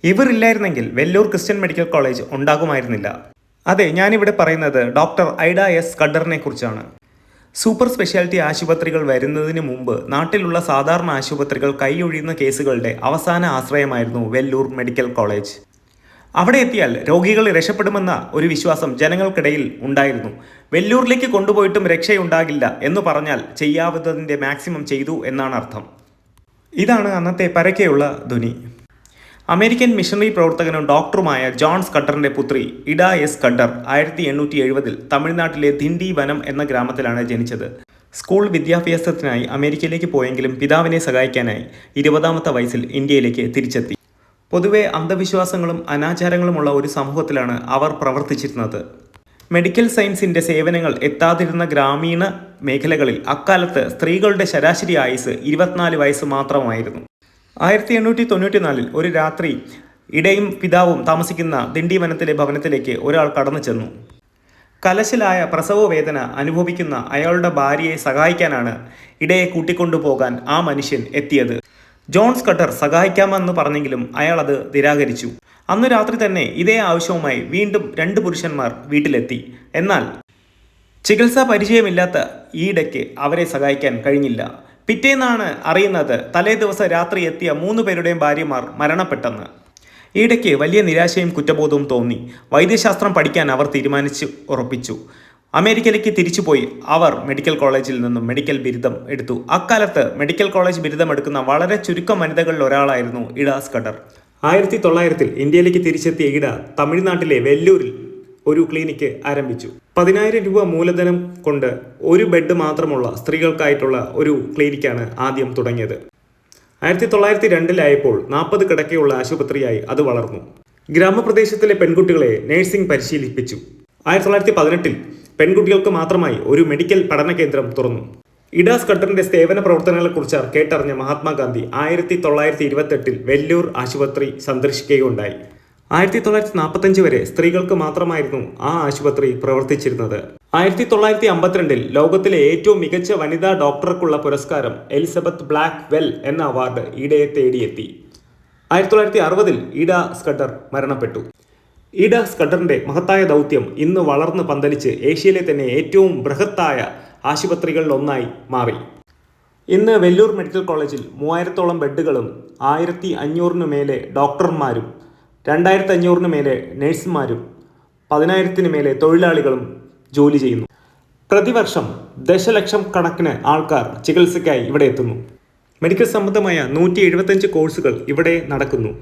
ഇവരില്ലായിരുന്നെങ്കിൽ Vellore Christian medical college ഉണ്ടാകുമായിരുന്നില്ല. അതെ, ഞാനിവിടെ പറയുന്നത് ഡോക്ടർ ഐഡ എസ് ഖഡറിനെ കുറിച്ചാണ്. സൂപ്പർ സ്പെഷ്യാലിറ്റി ആശുപത്രികൾ വരുന്നതിന് മുമ്പ് നാട്ടിലുള്ള സാധാരണ ആശുപത്രികൾ കൈയൊഴിയുന്ന കേസുകളുടെ അവസാന ആശ്രയമായിരുന്നു വെല്ലൂർ മെഡിക്കൽ കോളേജ്. അവിടെ എത്തിയാൽ രോഗികൾ രക്ഷപ്പെടുമെന്ന ഒരു വിശ്വാസം ജനങ്ങൾക്കിടയിൽ ഉണ്ടായിരുന്നു. വെല്ലൂരിലേക്ക് കൊണ്ടുപോയിട്ടും രക്ഷയുണ്ടാകില്ല എന്ന് പറഞ്ഞാൽ ചെയ്യാവുന്നതിൻ്റെ മാക്സിമം ചെയ്തു എന്നാണ് അർത്ഥം. ഇതാണ് അന്നത്തെ പരക്കെയുള്ള ധ്വനി. അമേരിക്കൻ മിഷണറി പ്രവർത്തകനും ഡോക്ടറുമായ ജോൺ ഖഡറിന്റെ പുത്രി ഇഡ എസ് ഖഡർ 1870 തമിഴ്നാട്ടിലെ ദിണ്ടി വനം എന്ന ഗ്രാമത്തിലാണ് ജനിച്ചത്. സ്കൂൾ വിദ്യാഭ്യാസത്തിനായി അമേരിക്കയിലേക്ക് പോയെങ്കിലും പിതാവിനെ സഹായിക്കാനായി 20ാമത്തെ വയസ്സിൽ ഇന്ത്യയിലേക്ക് തിരിച്ചെത്തി. പൊതുവെ അന്ധവിശ്വാസങ്ങളും അനാചാരങ്ങളുമുള്ള ഒരു സമൂഹത്തിലാണ് അവർ പ്രവർത്തിച്ചിരുന്നത്. മെഡിക്കൽ സയൻസിന്റെ സേവനങ്ങൾ എത്താതിരുന്ന ഗ്രാമീണ മേഖലകളിൽ അക്കാലത്ത് സ്ത്രീകളുടെ ശരാശരി ആയുസ് 24 വയസ്സ് മാത്രമായിരുന്നു. 1894 ഒരു രാത്രി ഇടയും പിതാവും താമസിക്കുന്ന ദിണ്ടി വനത്തിലെ ഭവനത്തിലേക്ക് ഒരാൾ കടന്നു ചെന്നു. കലശലായ പ്രസവ വേദന അനുഭവിക്കുന്ന അയാളുടെ ഭാര്യയെ സഹായിക്കാനാണ് ഇടയെ കൂട്ടിക്കൊണ്ടുപോകാൻ ആ മനുഷ്യൻ എത്തിയത്. ജോൺ ഖഡർ സഹായിക്കാമെന്ന് പറഞ്ഞെങ്കിലും അയാൾ അത് നിരാകരിച്ചു. അന്നു രാത്രി തന്നെ ഇതേ ആവശ്യവുമായി വീണ്ടും 2 പുരുഷന്മാർ വീട്ടിലെത്തി. എന്നാൽ ചികിത്സാ പരിചയമില്ലാത്ത ഈയിടയ്ക്ക് അവരെ സഹായിക്കാൻ കഴിഞ്ഞില്ല. പിറ്റേന്നാണ് അറിയുന്നത് തലേ ദിവസം രാത്രി എത്തിയ 3 പേരുടെയും ഭാര്യമാർ മരണപ്പെട്ടെന്ന്. ഈയിടയ്ക്ക് വലിയ നിരാശയും കുറ്റബോധവും തോന്നി. വൈദ്യശാസ്ത്രം പഠിക്കാൻ അവർ തീരുമാനിച്ചു ഉറപ്പിച്ചു. അമേരിക്കയിലേക്ക് തിരിച്ചുപോയി അവർ മെഡിക്കൽ കോളേജിൽ നിന്നും മെഡിക്കൽ ബിരുദം എടുത്തു. അക്കാലത്ത് മെഡിക്കൽ കോളേജ് ബിരുദം എടുക്കുന്ന വളരെ ചുരുക്കം വനിതകളിൽ ഒരാളായിരുന്നു ഇഡ ഖഡർ. 1900 ഇന്ത്യയിലേക്ക് തിരിച്ചെത്തിയ ഇഡ തമിഴ്നാട്ടിലെ വെല്ലൂരിൽ ഒരു ക്ലിനിക്ക് ആരംഭിച്ചു. 10,000 രൂപ മൂലധനം കൊണ്ട് ഒരു ബെഡ് മാത്രമുള്ള സ്ത്രീകൾക്കായിട്ടുള്ള ഒരു ക്ലിനിക്കാണ് ആദ്യം തുടങ്ങിയത്. 1902 40 കിടക്കയുള്ള ആശുപത്രിയായി അത് വളർന്നു. ഗ്രാമപ്രദേശത്തിലെ പെൺകുട്ടികളെ നഴ്സിംഗ് പരിശീലിപ്പിച്ചു. 1918 പെൺകുട്ടികൾക്ക് മാത്രമായി ഒരു മെഡിക്കൽ പഠന കേന്ദ്രം തുറന്നു. ഇഡ ഖഡറിന്റെ സേവന പ്രവർത്തനങ്ങളെക്കുറിച്ച് കേട്ടറിഞ്ഞ മഹാത്മാഗാന്ധി 1928 വെല്ലൂർ ആശുപത്രി സന്ദർശിക്കുകയുണ്ടായി. 1945 വരെ സ്ത്രീകൾക്ക് മാത്രമായിരുന്നു ആ ആശുപത്രി പ്രവർത്തിച്ചിരുന്നത്. 1952 ലോകത്തിലെ ഏറ്റവും മികച്ച വനിതാ ഡോക്ടർക്കുള്ള പുരസ്കാരം എലിസബത്ത് ബ്ലാക്ക് വെൽ എന്ന അവാർഡ് ഈഡയെ തേടിയെത്തി. 1960 ഇഡ ഖഡർ മരണപ്പെട്ടു. ഇഡ ഖഡറിന്റെ മഹത്തായ ദൗത്യം ഇന്ന് വളർന്ന് പന്തലിച്ച് ഏഷ്യയിലെ തന്നെ ഏറ്റവും ബൃഹത്തായ ആശുപത്രികളിലൊന്നായി മാറി. ഇന്ന് വെല്ലൂർ മെഡിക്കൽ കോളേജിൽ 3000ഓളം ബെഡുകളും 1500 മേലെ ഡോക്ടർമാരും 2500 മേലെ നഴ്സുമാരും 10,000 മേലെ തൊഴിലാളികളും ജോലി ചെയ്യുന്നു. പ്രതിവർഷം ദശലക്ഷം കണക്കിന് ആൾക്കാർ ചികിത്സയ്ക്കായി ഇവിടെ എത്തുന്നു. മെഡിക്കൽ സംബന്ധമായ 175 കോഴ്സുകൾ ഇവിടെ നടക്കുന്നു.